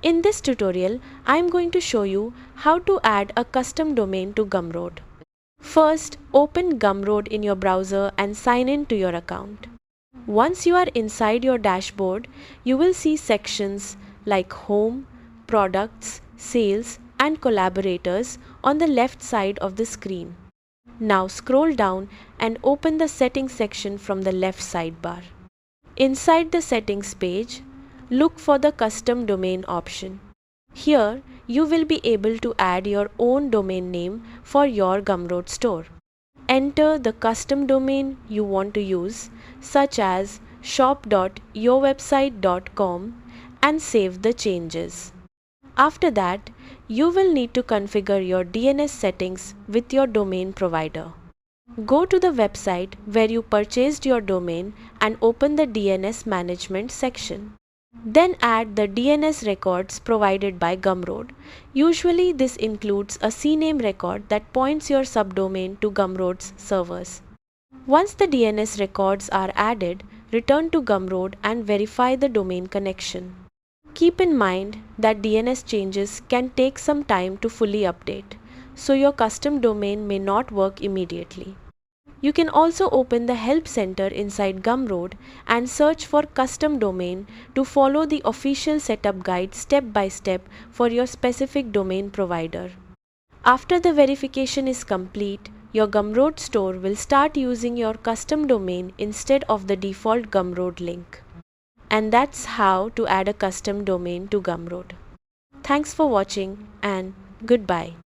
In this tutorial, I am going to show you how to add a custom domain to Gumroad. First, open Gumroad in your browser and sign in to your account. Once you are inside your dashboard, you will see sections like Home, Products, Sales, and Collaborators on the left side of the screen. Now scroll down and open the Settings section from the left sidebar. Inside the Settings page, look for the Custom Domain option. Here, you will be able to add your own domain name for your Gumroad store. Enter the custom domain you want to use, such as shop.yourwebsite.com, and save the changes. After that, you will need to configure your DNS settings with your domain provider. Go to the website where you purchased your domain and open the DNS management section. Then add the DNS records provided by Gumroad. Usually this includes a CNAME record that points your subdomain to Gumroad's servers. Once the DNS records are added, return to Gumroad and verify the domain connection. Keep in mind that DNS changes can take some time to fully update, so your custom domain may not work immediately. You can also open the Help Center inside Gumroad and search for custom domain to follow the official setup guide step by step for your specific domain provider. After the verification is complete, your Gumroad store will start using your custom domain instead of the default Gumroad link. And that's how to add a custom domain to Gumroad. Thanks for watching and goodbye.